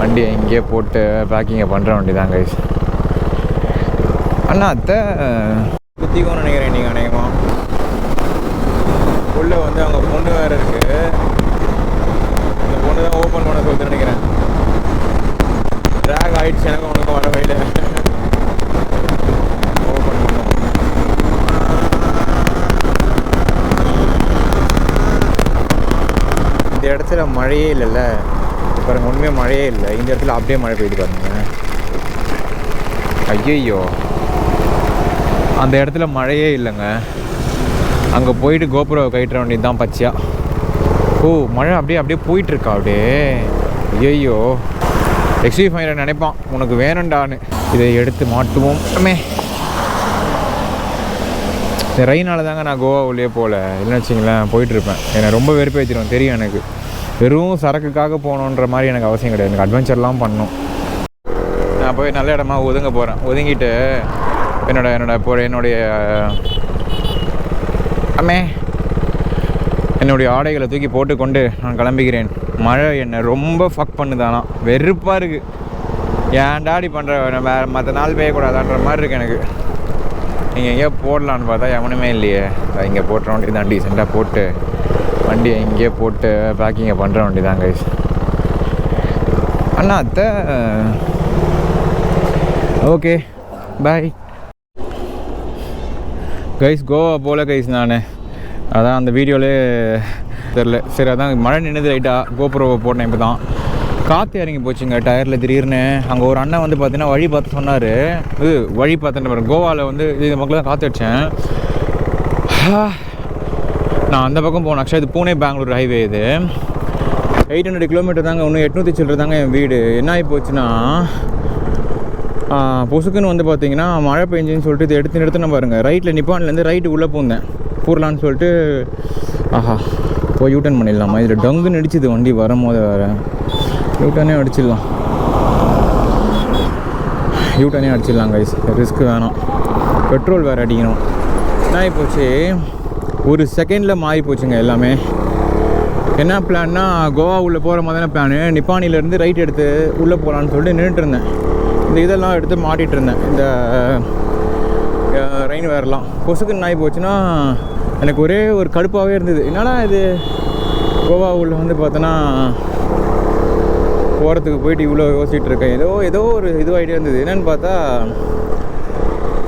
வண்டியை இங்கேயே போட்டு பேக்கிங்கை பண்ணுற வண்டி தான் கைஸ். அண்ணா அத்தை குத்திக்கோன்னு நினைக்கிறேன் நீங்கள் அநேகமாக. உள்ளே வந்து அவங்க பொண்ணு வேறு இருக்குது. அந்த பொண்ணு தான் ஓப்பன் பண்ண சொல்லிட்டு நினைக்கிறேன். ட்ராக் ஆகிடுச்சு எனக்கு உனக்கு வர வழியில் ஓப்பன் பண்ணும். இந்த இடத்துல மழையே இல்லைல்ல பாருங்க, உண்மையாக மழையே இல்லை. இந்த இடத்துல அப்படியே மழை பெய்து பாருங்க. ஐயோ, அந்த இடத்துல மழையே இல்லைங்க. அங்கே போயிட்டு கோபுரம் கயிற்ற வேண்டியது தான் பச்சையா. ஓ, மழை அப்படியே போயிட்டுருக்கா அப்படியே. ஐயோ, எக்ஸ்வி ஃபைனரை நினைப்பான் உனக்கு வேணுண்டான்னு. இதை எடுத்து மாட்டுவோம். இந்த ரெயினால் தாங்க நான் கோவா உள்ளே போகல. இல்லைன்னு வச்சிங்களேன் போயிட்டுருப்பேன். என்னை ரொம்ப வெறுப்பேற்றிடுவேன் தெரியும் எனக்கு. வெறும் சரக்குக்காக போகணுன்ற மாதிரி எனக்கு அவசியம் கிடையாது. எனக்கு அட்வென்ச்சர்லாம் பண்ணணும். நான் போய் நல்ல இடமா ஒதுங்க போகிறேன். ஒதுங்கிட்டு என்னுடைய ஆடைகளை தூக்கி போட்டுக்கொண்டு நான் கிளம்பிக்கிறேன். மழை என்னை ரொம்ப ஃபக் பண்ணுதானா, வெறுப்பாக இருக்குது. ஏன் டாடி பண்ணுற வேறு மற்ற நாள் பெய்யக்கூடாதான்ற மாதிரி இருக்குது எனக்கு. நீங்கள் எங்கேயோ போடலான்னு பார்த்தா எவனுமே இல்லையே. இங்கே போட்டுற வண்டி தான் டீசெண்டாக போட்டு வண்டியை இங்கேயே போட்டு பேக்கிங்கை பண்ணுற வண்டி தான் கைஸ். அண்ணா அத்தை ஓகே பாய் கைஸ். கோவா போல் கைஸ் நான் அதான் அந்த வீடியோவிலே தெரில. சரி, அதான் மழை நின்றுது ரைட்டாக கோபுரம் போட்டேன். இப்போ தான் காற்று இறங்கி போச்சுங்க டயரில் திடீர்னு. அங்கே ஒரு அண்ணன் வந்து பார்த்தீங்கன்னா வழி பார்த்து சொன்னார். வழி பார்த்துட்டு பாருங்க, கோவாவில் வந்து இது மக்கள் தான் காற்று அடித்தேன். நான் அந்த பக்கம் போனேன். ஆக்சுவலாக இது பூனே பெங்களூர் ஹைவே. இது 800 கிலோமீட்டர் தாங்க. இன்னும் 800 சில்லற தாங்க என் வீடு. என்ன ஆகி போச்சுன்னா பொசுக்குன்னு வந்து பார்த்தீங்கன்னா மழை பெஞ்சின்னு சொல்லிட்டு இதை எடுத்துன்னு பாருங்கள். ரைட்டில் நிப்பான்லேருந்து ரைட்டு உள்ளே பூந்தேன் பூரலான்னு சொல்லிட்டு. ஆஹா, போய் யூட்டர்ன் பண்ணிடலாமா? இதில் டங்குன்னு அடிச்சுது வண்டி வரும்போது. வேறு யூட்டர்னே அடிச்சிடலாம். யூட்டர்னே அடிச்சிடலாம் கைஸ், ரிஸ்க் வேணாம். பெட்ரோல் வேறு அடிக்கணும். என்ன ஆகி போச்சு, ஒரு செகண்டில் மாறி போச்சுங்க எல்லாமே. என்ன பிளான்னா கோவா உள்ளே போகிற மாதிரியான பிளானு. நிப்பானிலேருந்து ரைட் எடுத்து உள்ளே போகலான்னு சொல்லிட்டு நின்றுட்டு இருந்தேன். இந்த இதெல்லாம் எடுத்து மாட்டிகிட்டு இருந்தேன். இந்த ரெயின் வேறலாம் கொசுக்குன்னு ஆகி போச்சுன்னா எனக்கு ஒரே ஒரு கடுப்பாகவே இருந்தது. என்னன்னா இது கோவா உள்ள வந்து பார்த்தோன்னா போகிறதுக்கு போயிட்டு இவ்வளோ யோசிச்சுட்டு இருக்கேன். ஏதோ ஒரு இதுவாகிட்டே இருந்தது. என்னென்னு பார்த்தா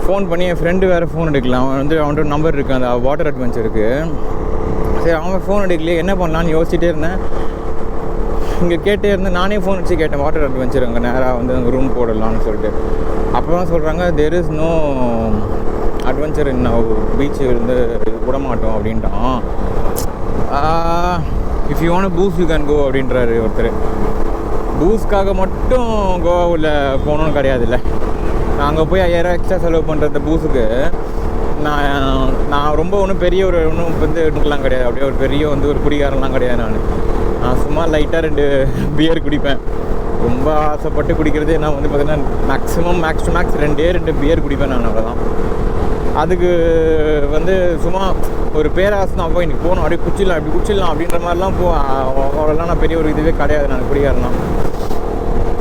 ஃபோன் பண்ணி என் ஃப்ரெண்டு வேறு ஃபோன் எடுக்கலாம். அவன்கிட்ட நம்பர் இருக்குது, அந்த வாட்டர் அட்வென்ச்சருக்கு. சரி, அவன் ஃபோன் எடுக்கலையே, என்ன பண்ணலான்னு யோசிச்சுட்டே இருந்தேன். இங்கே கேட்டே இருந்தேன். நானே ஃபோன் வச்சு கேட்டேன் வாட்டர் அட்வென்ச்சர் அங்கே நேராக வந்து அங்கே ரூம் போடலான்னு சொல்லிட்டு. அப்போ தான் சொல்கிறாங்க there is no adventure in beach வந்து விட மாட்டோம் அப்படின்ட்டான். If you want booze you can go அப்படின்றாரு ஒருத்தர். பூஸ்க்காக மட்டும் கோவாவில் போகணுன்னு கிடையாதுல்ல. நான் அங்கே போய் 5000 எக்ஸ்ட்ரா செலவு பண்ணுற பூஸுக்கு நான் ரொம்ப ஒன்றும் பெரிய ஒன்றும் வந்து இதுக்கெலாம் கிடையாது. அப்படியே ஒரு பெரிய வந்து ஒரு குடிகாரன்லாம் கிடையாது. நான் சும்மா லைட்டாக 2 பியர் குடிப்பேன். ரொம்ப ஆசைப்பட்டு குடிக்கிறது நான் வந்து பார்த்திங்கன்னா மேக்ஸ் டு மேக்ஸ் 2 பியர் குடிப்பேன் நான். அவ்வளோதான். அதுக்கு வந்து சும்மா ஒரு பேராசை தான். போய் இன்றைக்கி போகணும், அப்படியே குச்சிடலாம் அப்படின்ற மாதிரிலாம் அவ்வளோலாம் நான் பெரிய ஒரு இதுவே கிடையாது. நான் குடிகாரனா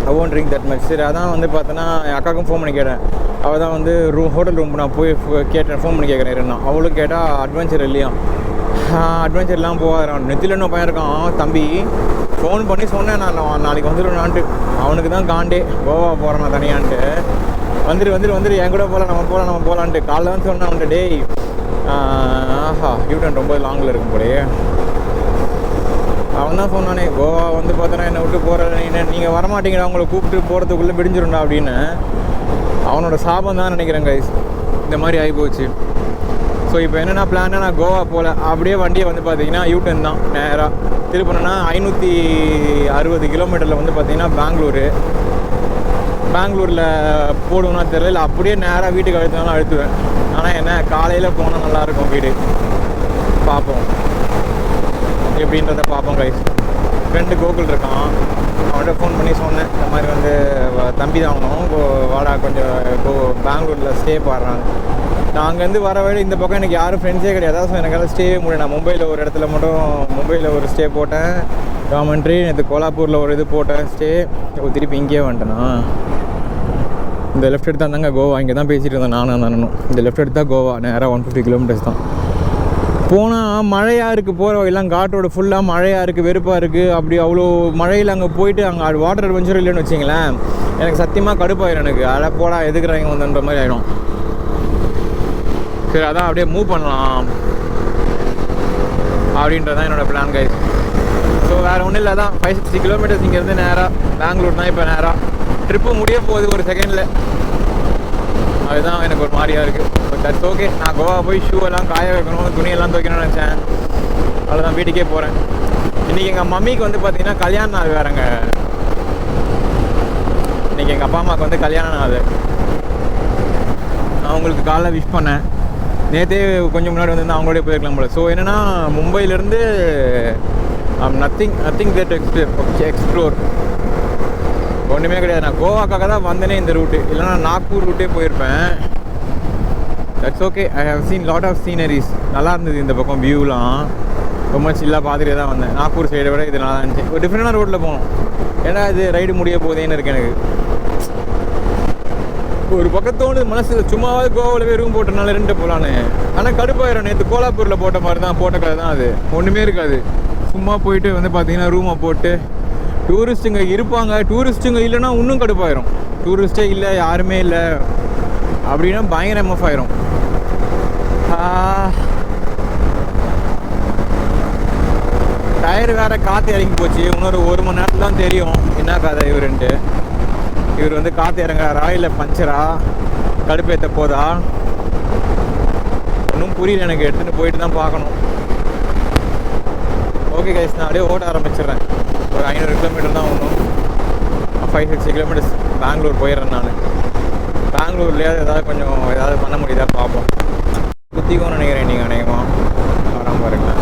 I won't drink that much. சரி, அதான் வந்து பார்த்தோன்னா என் அக்காவுக்கும் ஃபோன் பண்ணி கேட்டேன். அவள் தான் வந்து ஹோட்டல் ரூம் நான் போய் கேட்டேன், ஃபோன் பண்ணி கேட்குறேன் இருந்தான். அவளுக்கு கேட்டால் அட்வென்ச்சர் இல்லையா, அட்வென்ச்சர்லாம் போகிறான். நெத்திலன்னு பையன் இருக்கான் தம்பி. ஃபோன் பண்ணி சொன்னேன் நான் நாளைக்கு வந்துடுவேனான்ட்டு. அவனுக்கு தான் காண்டே கோவா போகிறேன் நான் தனியான்ட்டு. வந்துரு என் கூட நம்ம போகலான்ட்டு காலைல வந்து சொன்னேன் அவன்ட்டு. டேய் ஆஹா யூட்டன் ரொம்ப லாங்கில் இருக்கும் போலையே. அவன் தான் சொன்னானே கோவா வந்து பார்த்தோன்னா என்னை விட்டு போகிற நீங்கள் வரமாட்டீங்கடா, அவங்கள கூப்பிட்டு போகிறதுக்குள்ளே விடிஞ்சிருண்டா அப்படின்னு. அவனோட சாபம் தான் நினைக்கிறேன் கைஸ். இந்த மாதிரி ஆகிப்போச்சு. ஸோ இப்போ என்னென்னா பிளான்னா நான் கோவா போகல, அப்படியே வண்டியை வந்து பார்த்தீங்கன்னா யூட்டன் தான் நேராக திருப்பணுன்னா 560 கிலோமீட்டரில் வந்து பார்த்தீங்கன்னா பெங்களூரில் போடுவோன்னா தெரியல. அப்படியே நேராக வீட்டுக்கு அழுத்தினாலும் அழுத்துவேன். ஆனால் என்ன காலையில் போனால் நல்லாயிருக்கும் வீடு. பார்ப்போம் எப்படின்றத பார்ப்போம் கைஸ். ஃப்ரெண்டு கோகுல் இருக்கான், அவன்கிட்ட ஃபோன் பண்ணி சொன்னேன் இந்த மாதிரி வந்து தம்பி தான் ஆகணும் வாடா கொஞ்சம் பெங்களூரில் ஸ்டே பாடுறாங்க. நான் அங்கேருந்து வர வழி இந்த பக்கம் எனக்கு யாரும் ஃப்ரெண்ட்ஸே கிடையாது. ஸோ எனக்கு ஸ்டே முடியும். நான் மும்பையில் ஒரு இடத்துல மட்டும் மும்பையில் ஒரு ஸ்டே போட்டேன். காமெண்ட்ரி நேற்று கோலாப்பூரில் ஒரு இது போட்டேன் ஸ்டே. திருப்பி இங்கேயே வந்துட்டேனா. இந்த லெஃப்ட் எடுத்து தாங்க கோவா. இங்கே தான் பேசிகிட்டு இருந்தேன் நானும். இந்த லெஃப்ட் எடுத்து தான் கோவா. நேராக 150 கிலோமீட்டர்ஸ் தான். போனால் மழையாக இருக்குது. போகிற எல்லாம் காட்டோட ஃபுல்லாக மழையாக இருக்குது, வெறுப்பாக இருக்குது. அப்படி அவ்வளோ மழையில் அங்கே போயிட்டு அங்கே வாட்டர் அட்வென்ச்சர் இல்லைன்னு வச்சிங்களேன், எனக்கு சத்தியமாக கடுப்பாயிடும். எனக்கு அதை போடா எதுக்குறாங்க வந்துன்ற மாதிரி ஆகிடும். சரி, அதான் அப்படியே மூவ் பண்ணலாம் அப்படின்றதான் என்னோடய பிளான் கைஸ். ஸோ வேறு ஒன்றும் இல்லை, தான் 560 கிலோமீட்டர்ஸ் இங்கேருந்து நேராக பெங்களூர் தான். இப்போ நேராக ட்ரிப்பு முடிய போகுது ஒரு செகண்டில். அதுதான் எனக்கு ஒரு மாதிரியாக இருக்குது. But that's okay. நான் கோவா போய் ஷூ எல்லாம் காய வைக்கணும், துணியெல்லாம் துவைக்கணும்னு நினச்சேன். அவ்வளோதான், வீட்டுக்கே போகிறேன். இன்றைக்கி எங்கள் மம்மிக்கு வந்து பார்த்திங்கன்னா கல்யாண நாள் வேறுங்க. இன்றைக்கி எங்கள் அப்பா அம்மாவுக்கு வந்து கல்யாண நாள். நான் அவங்களுக்கு காலைல விஷ் பண்ணேன். நேற்றே கொஞ்சம் முன்னாடி வந்து அவங்களோட போயிருக்கலாம் போல. ஸோ என்னென்னா மும்பையிலேருந்து நத்திங் தேட் எக்ஸ்ப்ளோர் ஒன்றுமே கிடையாது. நான் கோவாக்காக தான் வந்தேனே இந்த ரூட்டு. இல்லைனா நாக்பூர் ரூட்டே போயிருப்பேன். That's okay. I have seen lot of sceneries. நல்லா இருந்தது இந்த பக்கம் வியூலாம். ரொம்ப சில்லாக பார்த்துட்டே தான் வந்தேன். நாக்பூர் சைடை விட இது நல்லா இருந்துச்சு. ஒரு டிஃப்ரெண்டான ரோட்டில் போகணும். ஏன்னா இது ரைடு முடிய போதேன்னு இருக்கு எனக்கு. ஒரு பக்கத்தோடு மனசு சும்மாவது கோவாவில் போய் ரூம் போட்டனால 2 போகலான்னு. ஆனால் கடுப்பாயிரும். நேற்று கோலாப்பூரில் போட்ட மாதிரி தான், போட்ட கதை தான் அது. ஒன்றுமே இருக்காது. சும்மா போயிட்டு வந்து பார்த்தீங்கன்னா ரூமை போட்டு டூரிஸ்ட்டுங்க இருப்பாங்க. டூரிஸ்ட்டுங்க இல்லைன்னா இன்னும் கடுப்பாயிரும். டூரிஸ்ட்டே இல்லை, யாருமே இல்லை அப்படின்னா பயங்கர எம்எஃப் ஆயிரும். டயர் வேறு காற்று இறங்கி போச்சு. இன்னொரு 1 மணி நேரத்தில் தான் தெரியும் என்ன கதை இவருன்ட்டு. இவர் வந்து காற்று இறங்குறாரா இல்லை பஞ்சரா, கடுப்பேற்ற போதா ஒன்றும் புரியல எனக்கு. எடுத்துகிட்டு போயிட்டு தான் பார்க்கணும். ஓகே கைஸ், நான் அப்படியே ஓட்ட ஆரம்பிச்சிடுறேன். ஒரு 500 கிலோமீட்டர் தான் ஒன்றும். 560 கிலோமீட்டர்ஸ் பெங்களூர் போயிடுறேன் நான். பெங்களூர்லேயே ஏதாவது பண்ண முடியுதா பார்ப்போம். குத்திக்கும்னு நினைக்கிறேன். நீங்கள் அநேகமாக வராமல் பாருங்களேன்.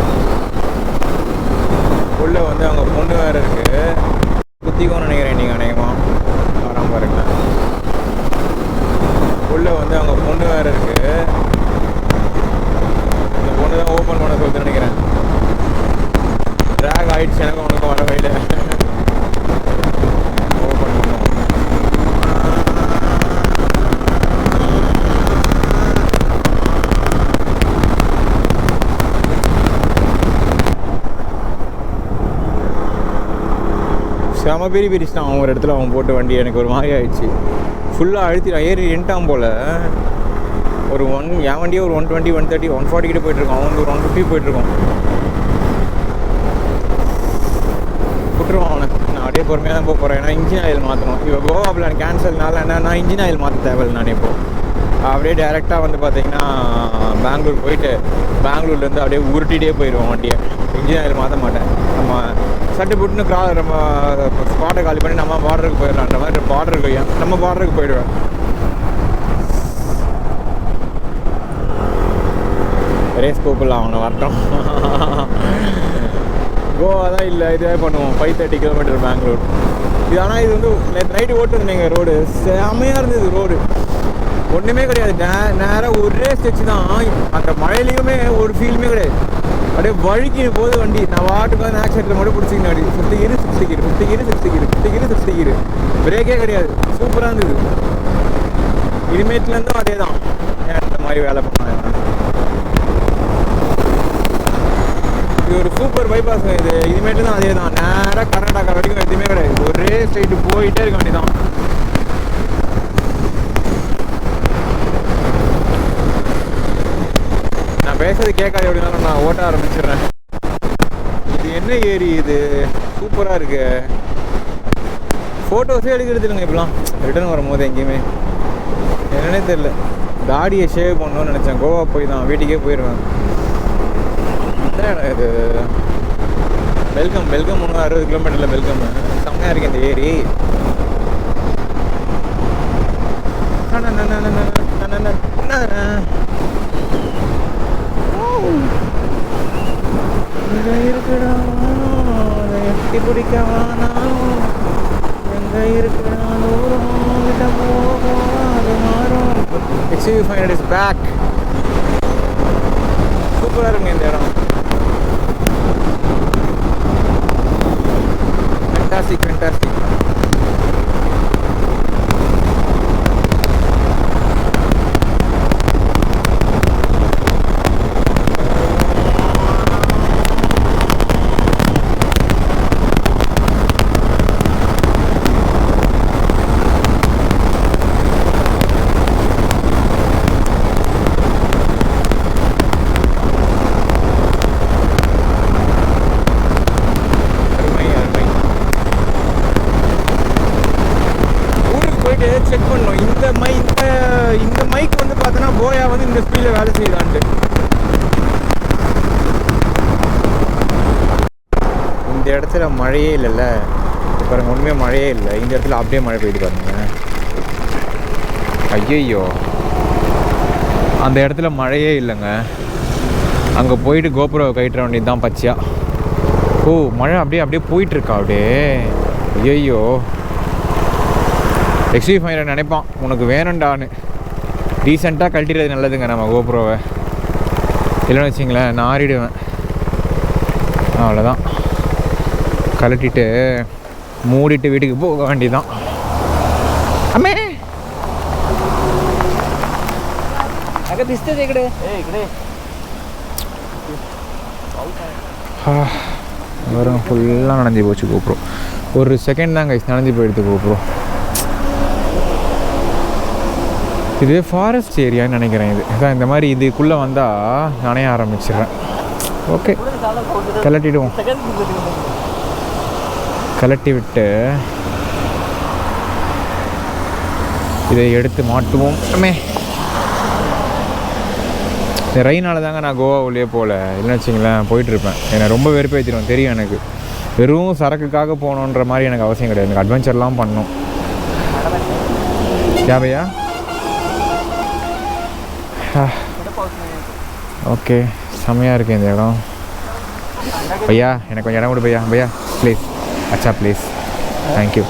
உள்ளே வந்து அவங்க பொண்ணு வேறு இருக்குது. குத்திக்கும்னு நினைக்கிறேன். நீங்கள் அநேகமாக வராமல் பாருங்களேன். உள்ளே வந்து அவங்க பொண்ணு வேறு இருக்குது. இந்த பொண்ணு தான் ஓப்பன் பண்ண சொல்லிட்டு நினைக்கிறேன். ட்ராக் ஆகிடுச்சு. எனக்கு உனக்கு வர வழியில் ஓப்பன் பண்ணுவோம். செம பெரிய பிரிச்சுட்டான் அவன் ஒரு இடத்துல. அவன் போட்டு வண்டி எனக்கு ஒரு மாதிரி ஆயிடுச்சு. ஃபுல்லாக அழுத்திட்டான். ஏறி என்ட்டான் போல். ஒரு என் வண்டியே ஒரு 120, 130, 140 கிட்ட போயிட்டுருக்கான். அவன் ஒரு 150 போயிட்டுருக்கான். விட்டுருவான் அவனை. நான் அப்படியே பொறுமையாக தான் போகிறேன். ஏன்னா இன்ஜின் ஆயில் மாற்றணும். இப்போ கோவா பிளான் கேன்சல்னால என்னன்னா இன்ஜின் ஆயில் மாற்ற தேவையில்லை. நான் இப்போது அப்படியே டேரெக்டாக வந்து பார்த்திங்கன்னா பெங்களூர் போயிட்டு பெங்களூர்லேருந்து அப்படியே உருட்டிகிட்டே போயிடுவோம் வண்டியை. இன்ஜின் ஆயில் மாற்ற மாட்டேன். நம்ம சட்டு புட்டுன்னு நம்ம ஸ்பாட்டை காலி பண்ணி நம்ம பார்டருக்கு போயிடலான்ற மாதிரி நம்ம பார்டருக்கு போயிடுவேன். ரேஸ் கூப்பிடலாம் அவனை வரட்டும். கோவா தான் இல்லை, இதே பண்ணுவோம். 530 கிலோமீட்டர் பெங்களூர் இது. ஆனால் இது வந்து நேற்று நைட்டு ஓட்டுறது நீங்கள் ரோடு செம்மையாக இருந்தது. ரோடு ஒன்றுமே கிடையாது. நேராக ஒரே ஸ்டெச்சு தான். அந்த மழையிலையுமே ஒரு ஃபீலுமே கிடையாது. அப்படியே வழுக்கின போது வண்டி நான் வாட்டுக்கு வந்து ஆக்சிடென்ட்டில் மட்டும் பிடிச்சிக்கின்னு அப்படி 50 கீரு பிரேக்கே கிடையாது. சூப்பராக இருந்தது. இனிமேட்லேருந்தும் அதே தான். இந்த மாதிரி வேலை பண்ணாங்க. இது ஒரு சூப்பர் பைபாஸ். இது இனிமேட்டு தான் அதே தான். நேராக கர்நாடகா வரைக்கும் எதுவுமே கிடையாது. ஒரே ஸ்ட்ரைட்டு போயிட்டே இருக்க வேண்டியதான். நான் பேசுறது கேட்காது அப்படின்னா நான் ஓட்ட ஆரம்பிச்சிடுறேன். இது என்ன ஏரி இது? சூப்பராக இருக்கு. ஃபோட்டோஸே எடுக்கிறது இல்லைங்க இப்போலாம். ரிட்டர்ன் வரும்போது எங்கேயுமே என்னன்னே தெரில. தாடியை ஷேவ் பண்ணணும்னு நினச்சேன். கோவா போய் தான் வீட்டுக்கே போயிடுவேன். இது பெல்கம் 360 கிலோமீட்டரில் பெல்கம். செம்மையாக இருக்குது இந்த ஏரி. இருக்குடா எட்டி பிடிக்கவானா எங்கே இருக்குடா தூரம் கிட்ட போகும் அது மாறும். XUV 500 is back. சூப்பராக இருக்குங்க இந்த இடம். Fantastic fantastic. செக் பண்ணோம் இந்த மைக் வந்து பார்த்தோன்னா போயா வந்து இந்த ஸ்பீடில் வேலை செய்யுதான்ட்டு. இந்த இடத்துல மழையே இல்லைல்ல பாருங்க, உண்மையாக மழையே இல்லை. இந்த இடத்துல அப்படியே மழை பெய்யுது பாருங்க. ஐயோ, அந்த இடத்துல மழையே இல்லைங்க. அங்கே போயிட்டு கோபுரம் கயிட்டுற வேண்டியது தான் பச்சையா. ஓ, மழை அப்படியே போயிட்டுருக்கா அப்படியே. ஐயோ, XV500 நினைப்பான் உனக்கு வேணுண்டான்னு. ரீசெண்டாக கழட்டிடுறது நல்லதுங்க நம்ம கோப்ரோவை. இல்லைன்னு வச்சிங்களேன் நான் ஆறிடுவேன். அவ்வளோதான், கழட்டிட்டு மூடிட்டு வீட்டுக்கு போக வேண்டியதான். அம்மே அங்கே திஸ்தே இकडे வரும். ஃபுல்லாக நனைஞ்சி போச்சு கோப்ரோ. ஒரு செகண்ட் தான் கைஸ் நனைஞ்சி போயிடுது கோப்ரோ. இது ஃபாரஸ்ட் ஏரியான்னு நினைக்கிறேன். இதுதான் இந்த மாதிரி இதுக்குள்ளே வந்தால் நனைய ஆரம்பிச்சிடுறேன். ஓகே, கலட்டிடுவோம். கலட்டி விட்டு இதை எடுத்து மாட்டுவோம். இந்த ரெயினால் தாங்க நான் கோவா உள்ளே போகல. இல்லைன்னு வச்சிங்களேன் போயிட்டுருப்பேன். என்னை ரொம்ப வெறுப்பேற்றிடுவேன் தெரியும் எனக்கு. வெறும் சரக்குக்காக போகணுன்ற மாதிரி எனக்கு அவசியம் கிடையாது. எனக்கு அட்வென்ச்சர்லாம் பண்ணணும். யாவையா ஓகே, செம்மையாக இருக்குது இந்த இடம். பையா எனக்கு கொஞ்சம் இடம் கொடு பையா. பையா ப்ளீஸ், அச்சா ப்ளீஸ், தேங்க்யூ.